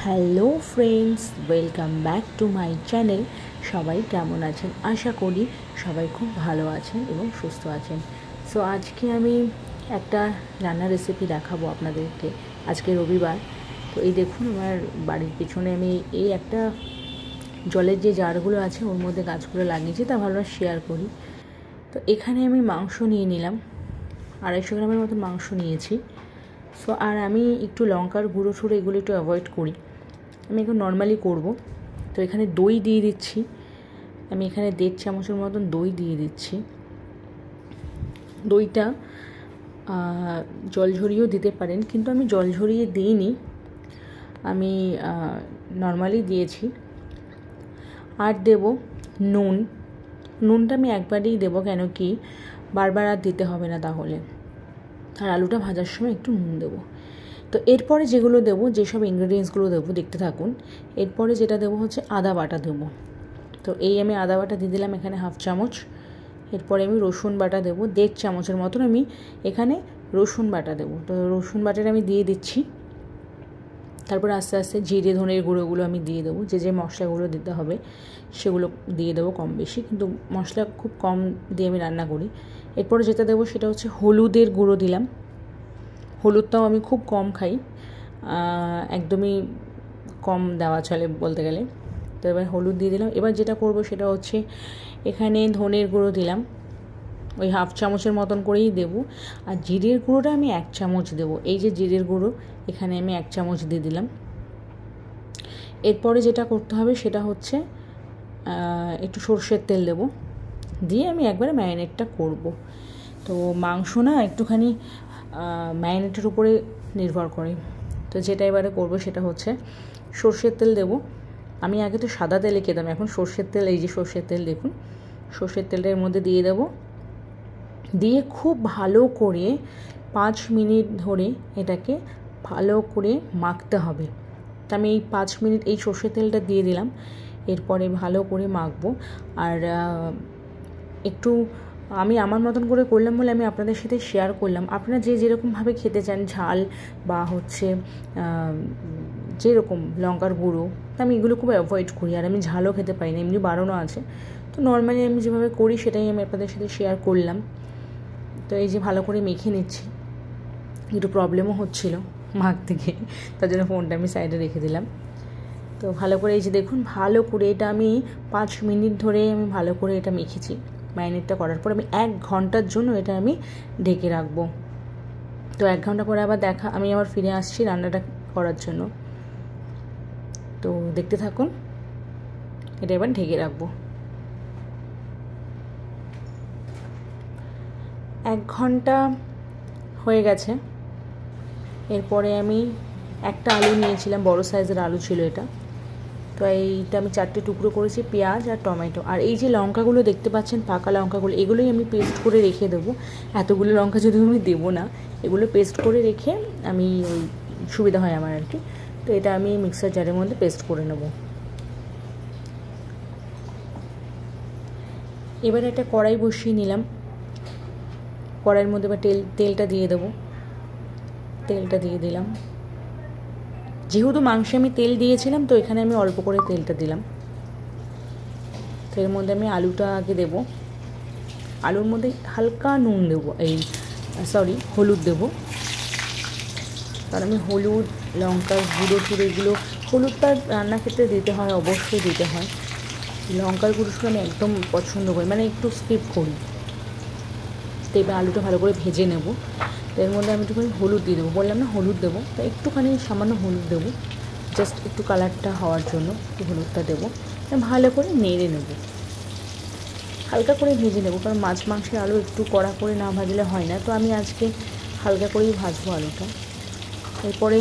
Hello friends, welcome back to my channel. সবাই কেমন আছেন? আশা করি সবাই খুব ভালো আছেন এবং সুস্থ আছেন। সো আজকে আমি একটা রান্নার রেসিপি দেখাবো আপনাদেরকে। আজকে রবিবার, তো এই দেখুন আমার বাড়ির পিছনে আমি এই একটা জলের যে জারগুলো আছে ওর মধ্যে গাছগুলো লাগিয়েছি, তা ভালোভাবে শেয়ার করি। তো এখানে আমি মাংস নিয়ে নিলাম, 250 গ্রামের মতো মাংস নিয়েছি। সো আর আমি একটু লঙ্কার গুঁড়ো ছুড়ো এগুলো একটু অ্যাভয়েড করি, আমি এখন নর্মালি করব। তো এখানে দই দিয়ে দিচ্ছি, আমি এখানে 1.5 চামচের মতন দই দিয়ে দিচ্ছি। দইটা জল ঝরিয়েও দিতে পারেন, কিন্তু আমি জল ঝরিয়ে দিইনি, আমি নর্মালি দিয়েছি। আর দেব নুনটা আমি একবারেই দেবো, কেন কি বারবার আর দিতে হবে না তাহলে। আর আলুটা ভাজার সময় একটু নুন দেবো। তো এরপরে যেগুলো দেবো, যেসব ইনগ্রেডিয়েন্টসগুলো দেবো দেখতে থাকুন। এরপরে যেটা দেবো হচ্ছে আদা বাটা দেবো। তো এই আমি আদা বাটা দিয়ে দিলাম এখানে 1/2 চামচ। এরপরে আমি রসুন বাটা দেবো 1.5 চামচের মতন, আমি এখানে রসুন বাটা দেবো। তো রসুন বাটাটা আমি দিয়ে দিচ্ছি। তারপর আস্তে আস্তে জিরে ধনের গুঁড়োগুলো আমি দিয়ে দেবো, যে মশলাগুলো দিতে হবে সেগুলো দিয়ে দেবো কম বেশি, কিন্তু মশলা খুব কম দিয়ে আমি রান্না করি। এরপরে যেটা দেবো সেটা হচ্ছে হলুদের গুঁড়ো দিলাম। হলুদটাও আমি খুব কম খাই, একদমই কম দেওয়া চলে বলতে গেলে। তো এবার হলুদ দিয়ে দিলাম। এবার যেটা করব সেটা হচ্ছে এখানে ধনের গুঁড়ো দিলাম, ওই 1/2 চামচের মতন করেই দেবো। আর জিরের গুঁড়োটা আমি 1 চামচ দেবো। এই যে জিরের গুঁড়ো এখানে আমি 1 চামচ দিয়ে দিলাম। এরপরে যেটা করতে হবে সেটা হচ্ছে একটু সরষের তেল দেবো, দিয়ে আমি একবারে ম্যারিনেটটা করব। তো মাংস না একটুখানি ম্যারিনেটের উপরে নির্ভর করে। তো যেটা এবারে করবো সেটা হচ্ছে সরষের তেল দেবো। আমি আগে তো সাদা তেলে খেতাম, এখন সরষের তেল, এই যে সরষের তেল দেখুন, সরষের তেলটা এর মধ্যে দিয়ে দেবো। দিয়ে খুব ভালো করে 5 মিনিট ধরে এটাকে ভালো করে মাখতে হবে। তা আমি এই 5 মিনিট এই সরষের তেলটা দিয়ে দিলাম। এরপরে ভালো করে মাখবো। আর একটু আমি আমার মতন করে করলাম বলে আমি আপনাদের সাথে শেয়ার করলাম। আপনারা যেরকমভাবে খেতে চান, ঝাল বা হচ্ছে যেরকম লঙ্কার গুঁড়ো, আমি এগুলো খুব অ্যাভয়েড করি। আর আমি ঝালও খেতে পারি না, এমনি বারণও আছে। তো নর্মালি আমি যেভাবে করি সেটাই আমি আপনাদের সাথে শেয়ার করলাম। তো এই যে ভালো করে মেখে নিচ্ছি, একটু প্রবলেমও হচ্ছিলো মাখতে গিয়ে, তার জন্য ফোনটা আমি সাইডে রেখে দিলাম। তো ভালো করে এই যে দেখুন, ভালো করে এটা আমি 5 মিনিট ধরে আমি ভালো করে এটা মেখেছি। ম্যারিনেটটা করার পর আমি 1 ঘন্টার জন্য এটা আমি ঢেকে রাখবো। তো 1 ঘন্টা পরে আমি আবার ফিরে আসছি রান্নাটা করার জন্য। তো দেখতে থাকুন, এটা এবার ঢেকে রাখবো। 1 ঘন্টা হয়ে গেছে। এরপরে আমি একটা আলু নিয়েছিলাম, বড় সাইজের আলু ছিল এটা। তো এইটা আমি 4টে টুকরো করেছি, পেঁয়াজ আর টমেটো। আর এই যে লঙ্কাগুলো দেখতে পাচ্ছেন, পাকা লঙ্কাগুলো, এগুলোই আমি পেস্ট করে রেখে দেবো। এতগুলো লঙ্কা যদি আমি দেবো না, এগুলো পেস্ট করে রেখে আমি ওই সুবিধা হয় আমার আর কি। তো এটা আমি মিক্সার জারের মধ্যে পেস্ট করে নেব। এবার একটা কড়াই বসিয়ে নিলাম। কড়াইয়ের মধ্যে এবার তেলটা দিয়ে দেবো। তেলটা দিয়ে দিলাম। যেহেতু মাংসে আমি তেল দিয়েছিলাম, তো এখানে আমি অল্প করে তেলটা দিলাম। তো এর মধ্যে আমি আলুটা আগে দেবো। আলুর মধ্যে হালকা নুন দেবো, হলুদ দেবো। কারণ আমি হলুদ, লঙ্কার গুঁড়ো এগুলো, হলুদটা রান্নার ক্ষেত্রে দিতে হয়, অবশ্যই দিতে হয়। লঙ্কার গুঁড়ো আমি একদম পছন্দ করি, মানে একটু স্কিপ করি। তো এবার আলুটা ভালো করে ভেজে নেব। তো এর মধ্যে আমি একটুখানি হলুদ দিয়ে দেবো, বললাম না হলুদ দেবো, তো একটুখানি সামান্য হলুদ দেবো, জাস্ট একটু কালারটা হওয়ার জন্য একটু হলুদটা দেবো। ভালো করে নেড়ে নেব, হালকা করে ভেজে নেব, কারণ মাছ মাংসের আলু একটু কড়া করে না ভাজলে হয় না। তো আমি আজকে হালকা করেই ভাজবো আলুটা। এরপরে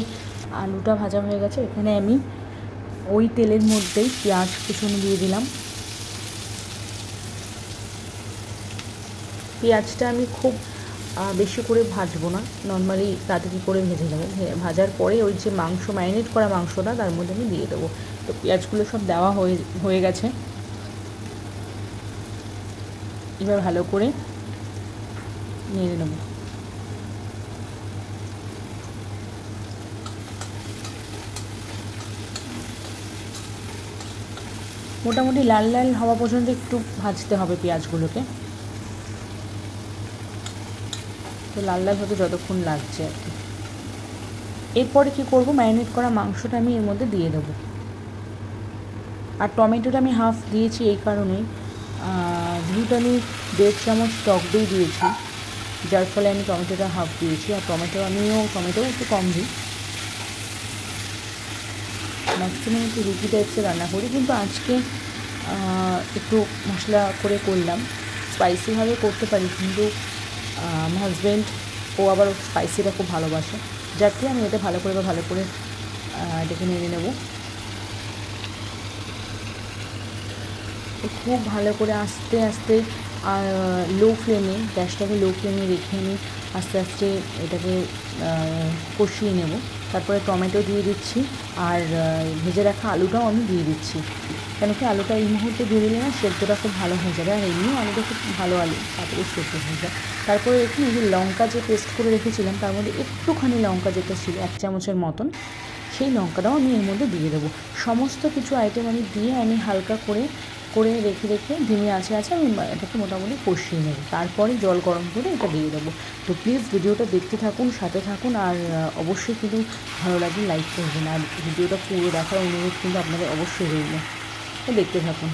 আলুটা ভাজা হয়ে গেছে, এখানে আমি ওই তেলের মধ্যেই পেঁয়াজ কুচনো দিয়ে দিলাম। পেঁয়াজটা আমি খুব বেশি করে ভাজবো না, নর্মালি তাড়াতাড়ি করে ভেজে নেবো। ভাজার পরে ওই যে মাংস, ম্যারিনেট করা মাংসটা তার মধ্যে আমি দিয়ে দেবো। তো পেঁয়াজগুলো সব দেওয়া হয়ে গেছে। এবার ভালো করে নেড়ে নেব। মোটামুটি লাল লাল হওয়া পর্যন্ত একটু ভাজতে হবে পেঁয়াজগুলোকে। তো লাল লাল হতে যতক্ষণ লাগছে আর কি। এরপরে কী করবো, ম্যারিনেট করা মাংসটা আমি এর মধ্যে দিয়ে দেবো। আর টমেটোটা আমি হাফ দিয়েছি এই কারণেই, যেহেতু আমি 1.5 চামচ টক দই দিয়েছি, যার ফলে আমি টমেটোটা হাফ দিয়েছি। আর টমেটোও একটু কম দিই। ম্যাক্সিমাম একটু রুটি টাইপসের রান্না করি, কিন্তু আজকে একটু মশলা করে করলাম। স্পাইসিভাবে করতে পারি, কিন্তু আমার হাজব্যান্ড আবার স্পাইসিটা খুব ভালোবাসে, যাতে আমি এটা ভালো করে এটাকে নেড়ে নেব। খুব ভালো করে আস্তে আস্তে গ্যাসটাকে লো ফ্লেমে রেখে আমি আস্তে আস্তে এটাকে কষিয়ে নেব। তারপরে টমেটো দিয়ে দিচ্ছি, আর ভেজে রাখা আলুটাও আমি দিয়ে দিচ্ছি। কেন কি আলুটা এই মুহূর্তে দিয়ে দিলে না সেদ্ধটা খুব ভালো হয়ে যাবে, আর এমনিও আলুটা খুব ভালো আলু, তারপরে সেদ্ধ হয়ে যায়। তারপরে এখানে যে লঙ্কা যে পেস্ট করে রেখেছিলাম তার মধ্যে একটুখানি লঙ্কা যেটা ছিল 1 চামচের মতন, সেই লঙ্কাটাও আমি এর মধ্যে দিয়ে দেবো। সমস্ত কিছু আইটেম আমি দিয়ে আমি হালকা করে রেখে ধিমি আছে আমি এটাকে মোটামুটি কষিয়ে নেব। তারপরে জল গরম করে এটা দিয়ে দেবো। তো প্লিজ ভিডিওটা দেখতে থাকুন, সাথে থাকুন, আর অবশ্যই কিন্তু ভালো লাগলে লাইক করবেন, আর ভিডিওটা পুরো দেখার অনুরোধ কিন্তু আপনাদের অবশ্যই রইল। তো দেখতে থাকুন।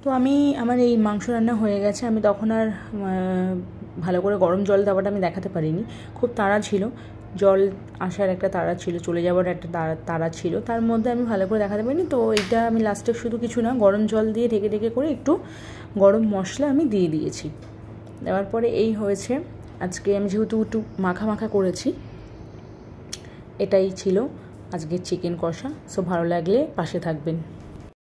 তো আমার এই মাংস রান্না হয়ে গেছে। আমি তখন আর ভালো করে গরম জল দেওয়াটা আমি দেখাতে পারিনি, খুব তাড়া ছিল, জল আসার একটা তাড়া ছিল, চলে যাওয়ার একটা তাড়া ছিল, তার মধ্যে আমি ভালো করে দেখাতে পারিনি। তো এইটা আমি লাস্টে শুধু কিছু না, গরম জল দিয়ে ঢেকে করে একটু গরম মশলা আমি দিয়ে দিয়েছি। দেওয়ার পরে এই হয়েছে। আজকে আমি যেহেতু একটু মাখা করেছি, এটাই ছিল আজকের চিকেন কষা। সো ভালো লাগলে পাশে থাকবেন।